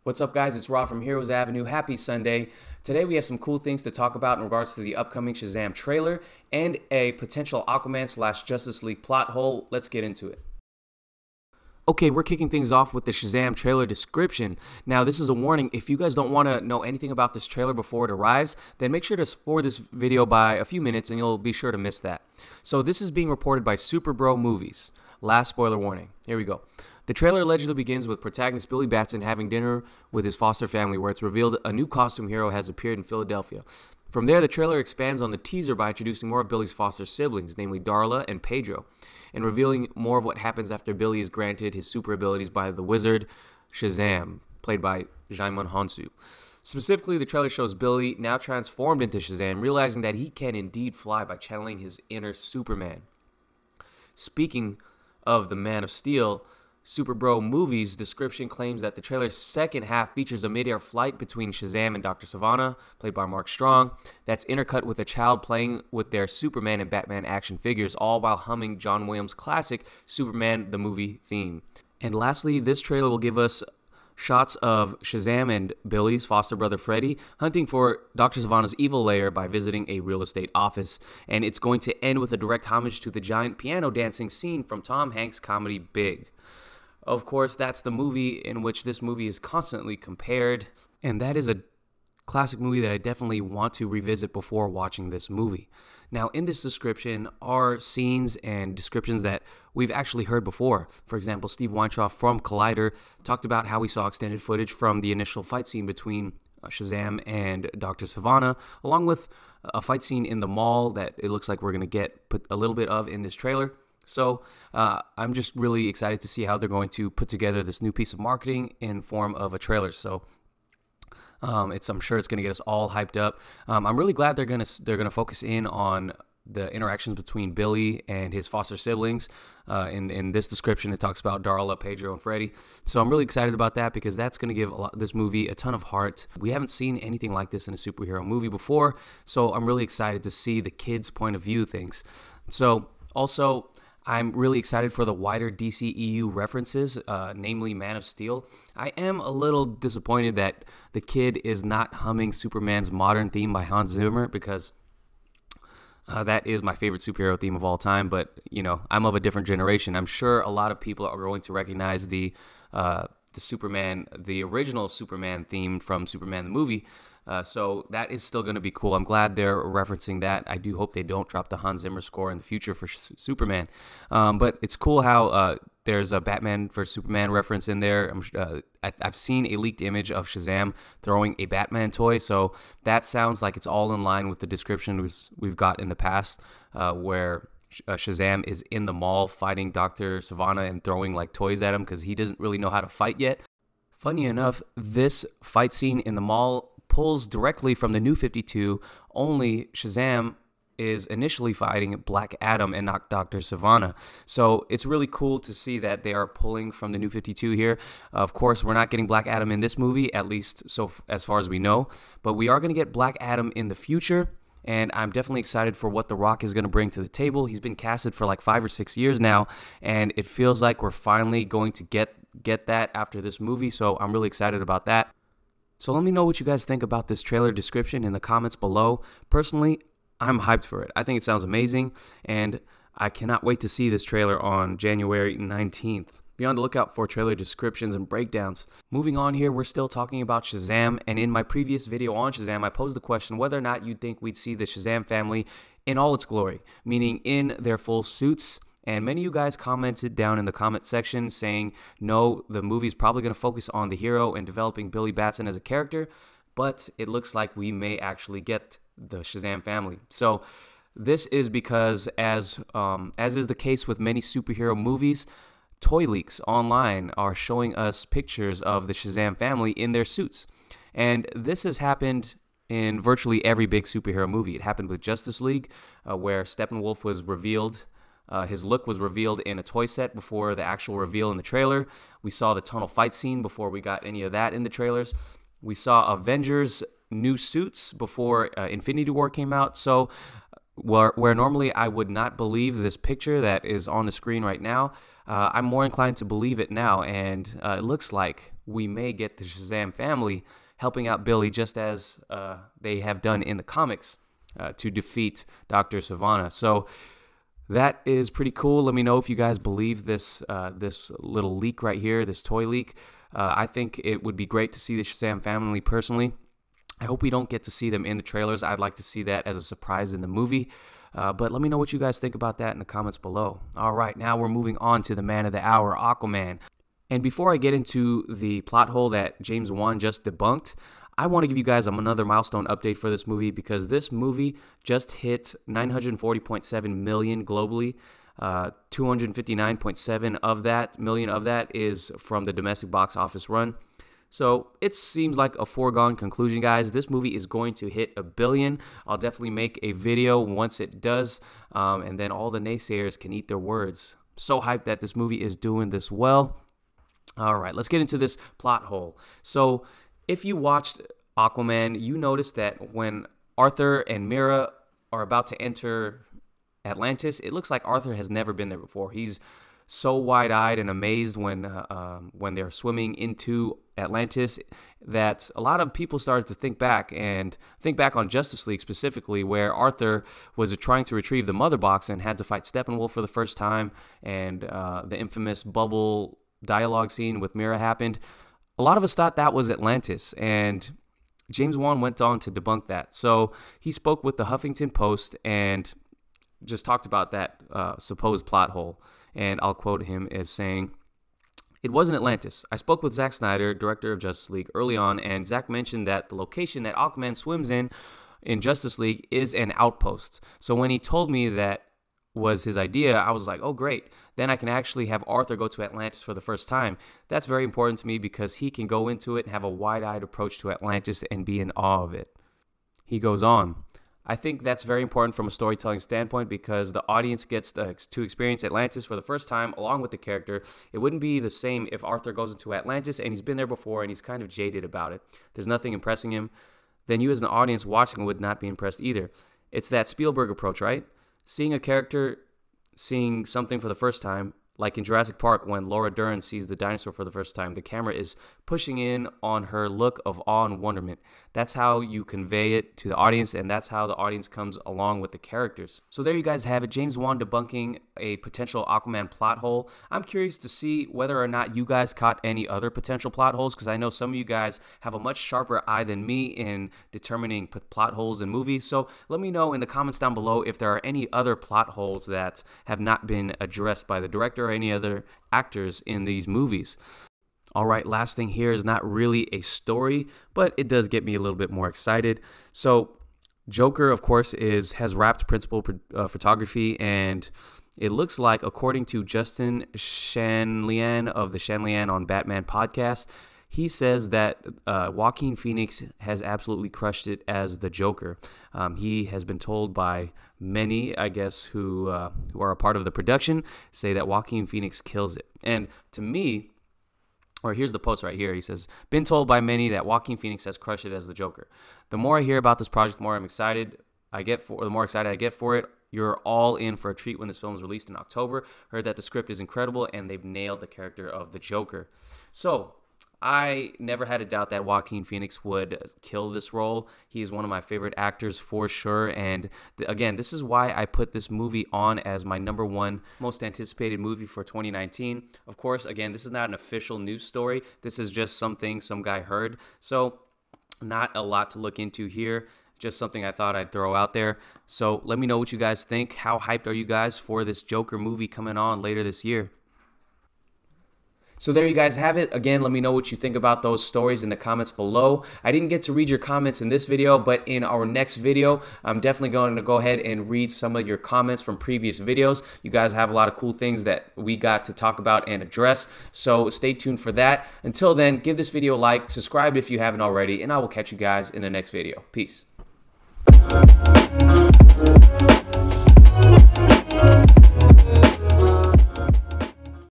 What's up, guys? It's Rob from Heroes Avenue. Happy Sunday. Today we have some cool things to talk about in regards to the upcoming Shazam trailer and a potential Aquaman / Justice League plot hole. Let's get into it. Okay, we're kicking things off with the Shazam trailer description. Now, this is a warning. If you guys don't want to know anything about this trailer before it arrives, then make sure to forward this video by a few minutes and you'll be sure to miss that. So this is being reported by Super Bro Movies. Last spoiler warning. Here we go. The trailer allegedly begins with protagonist Billy Batson having dinner with his foster family, where it's revealed a new costume hero has appeared in Philadelphia. From there, the trailer expands on the teaser by introducing more of Billy's foster siblings, namely Darla and Pedro, and revealing more of what happens after Billy is granted his super abilities by the wizard Shazam, played by Djimon Hounsou. Specifically, the trailer shows Billy, now transformed into Shazam, realizing that he can indeed fly by channeling his inner Superman. Speaking of the Man of Steel, Super Bro Movies description claims that the trailer's second half features a mid-air flight between Shazam and Dr. Sivana, played by Mark Strong, that's intercut with a child playing with their Superman and Batman action figures, all while humming John Williams' classic Superman the Movie theme. And lastly, this trailer will give us shots of Shazam and Billy's foster brother Freddy hunting for Dr. Sivana's evil lair by visiting a real estate office. And it's going to end with a direct homage to the giant piano dancing scene from Tom Hanks' comedy Big. Of course, that's the movie in which this movie is constantly compared, and that is a classic movie that I definitely want to revisit before watching this movie. Now, in this description are scenes and descriptions that we've actually heard before. For example, Steve Weintraub from Collider talked about how we saw extended footage from the initial fight scene between Shazam and Dr. Sivana, along with a fight scene in the mall that it looks like we're going to get a little bit of in this trailer. So I'm just really excited to see how they're going to put together this new piece of marketing in form of a trailer. So I'm sure it's going to get us all hyped up. I'm really glad they're gonna focus in on the interactions between Billy and his foster siblings. In this description, it talks about Darla, Pedro, and Freddy. So I'm really excited about that because that's going to give this movie a ton of heart. We haven't seen anything like this in a superhero movie before, so I'm really excited to see the kids' point of view things. So also, I'm really excited for the wider DCEU references, namely Man of Steel. I am a little disappointed that the kid is not humming Superman's Modern theme by Hans Zimmer because that is my favorite superhero theme of all time. But, you know, I'm of a different generation. I'm sure a lot of people are going to recognize the original Superman theme from Superman the Movie. So that is still going to be cool. I'm glad they're referencing that. I do hope they don't drop the Hans Zimmer score in the future for Superman. But it's cool how there's a Batman vs. Superman reference in there. I've seen a leaked image of Shazam throwing a Batman toy, so that sounds like it's all in line with the description we've got in the past, where Shazam is in the mall fighting Dr. Sivana and throwing like toys at him because he doesn't really know how to fight yet. Funny enough, this fight scene in the mall pulls directly from the New 52, only Shazam is initially fighting Black Adam and not Dr. Sivana. So it's really cool to see that they are pulling from the New 52 here. Of course, we're not getting Black Adam in this movie, at least so as far as we know, but we are going to get Black Adam in the future. And I'm definitely excited for what The Rock is going to bring to the table. He's been casted for like 5 or 6 years now, and it feels like we're finally going to get that after this movie. So I'm really excited about that. So let me know what you guys think about this trailer description in the comments below. Personally, I'm hyped for it. I think it sounds amazing, and I cannot wait to see this trailer on January 19th. Be on the lookout for trailer descriptions and breakdowns. Moving on here, we're still talking about Shazam, and in my previous video on Shazam, I posed the question whether or not you'd think we'd see the Shazam family in all its glory, meaning in their full suits. And many of you guys commented down in the comment section saying, no, the movie's probably going to focus on the hero and developing Billy Batson as a character, but it looks like we may actually get the Shazam family. So this is because, as is the case with many superhero movies, toy leaks online are showing us pictures of the Shazam family in their suits. And this has happened in virtually every big superhero movie. It happened with Justice League, where Steppenwolf was revealed. His look was revealed in a toy set before the actual reveal in the trailer. We saw the tunnel fight scene before we got any of that in the trailers. We saw Avengers new suits before Infinity War came out. So where normally I would not believe this picture that is on the screen right now, I'm more inclined to believe it now. And it looks like we may get the Shazam family helping out Billy just as they have done in the comics to defeat Dr. Sivana. So that is pretty cool. Let me know if you guys believe this this little leak right here, this toy leak. I think it would be great to see the Shazam family personally. I hope we don't get to see them in the trailers. I'd like to see that as a surprise in the movie. But let me know what you guys think about that in the comments below. All right, now we're moving on to the man of the hour, Aquaman. And before I get into the plot hole that James Wan just debunked, I want to give you guys another milestone update for this movie because this movie just hit 940.7 million globally. 259.7 million of that is from the domestic box office run. So it seems like a foregone conclusion, guys. This movie is going to hit $1 billion. I'll definitely make a video once it does, and then all the naysayers can eat their words. So hyped that this movie is doing this well. All right, let's get into this plot hole. So if you watched Aquaman, you noticed that when Arthur and Mera are about to enter Atlantis, it looks like Arthur has never been there before. He's so wide-eyed and amazed when they're swimming into Atlantis that a lot of people started to think back on Justice League specifically, where Arthur was trying to retrieve the Mother Box and had to fight Steppenwolf for the first time, and the infamous bubble dialogue scene with Mera happened. A lot of us thought that was Atlantis, and James Wan went on to debunk that. So he spoke with the Huffington Post and just talked about that supposed plot hole. And I'll quote him as saying, "It wasn't Atlantis. I spoke with Zack Snyder, director of Justice League, early on, and Zack mentioned that the location that Aquaman swims in Justice League is an outpost. So when he told me that was his idea, I was like, oh, great. Then I can actually have Arthur go to Atlantis for the first time. That's very important to me because he can go into it and have a wide-eyed approach to Atlantis and be in awe of it." He goes on, "I think that's very important from a storytelling standpoint because the audience gets to experience Atlantis for the first time along with the character. It wouldn't be the same if Arthur goes into Atlantis and he's been there before and he's kind of jaded about it. There's nothing impressing him. Then you as an audience watching would not be impressed either. It's that Spielberg approach, right? Seeing a character, seeing something for the first time, like in Jurassic Park when Laura Dern sees the dinosaur for the first time, the camera is pushing in on her look of awe and wonderment. That's how you convey it to the audience, and that's how the audience comes along with the characters." So there you guys have it, James Wan debunking a potential Aquaman plot hole. I'm curious to see whether or not you guys caught any other potential plot holes, because I know some of you guys have a much sharper eye than me in determining plot holes in movies. So let me know in the comments down below if there are any other plot holes that have not been addressed by the director or any other actors in these movies. All right, last thing here is not really a story, but it does get me a little bit more excited. So Joker, of course, has wrapped principal photography, and it looks like, according to Justin Shanlian of the Shanlian on Batman podcast, he says that Joaquin Phoenix has absolutely crushed it as the Joker. He has been told by many, I guess, who are a part of the production, say that Joaquin Phoenix kills it. And to me, or here's the post right here. He says, "Been told by many that Joaquin Phoenix has crushed it as the Joker. The more I hear about this project, the more the more excited I get for it. You're all in for a treat when this film is released in October. Heard that the script is incredible and they've nailed the character of the Joker." So I never had a doubt that Joaquin Phoenix would kill this role. He is one of my favorite actors for sure. And again, this is why I put this movie on as my #1 most anticipated movie for 2019. Of course, again, this is not an official news story. This is just something some guy heard. So not a lot to look into here. Just something I thought I'd throw out there. So let me know what you guys think. How hyped are you guys for this Joker movie coming on later this year? So there you guys have it. Again, let me know what you think about those stories in the comments below. I didn't get to read your comments in this video, but in our next video, I'm definitely going to go ahead and read some of your comments from previous videos. You guys have a lot of cool things that we got to talk about and address, so stay tuned for that. Until then, give this video a like, subscribe if you haven't already, and I will catch you guys in the next video. Peace.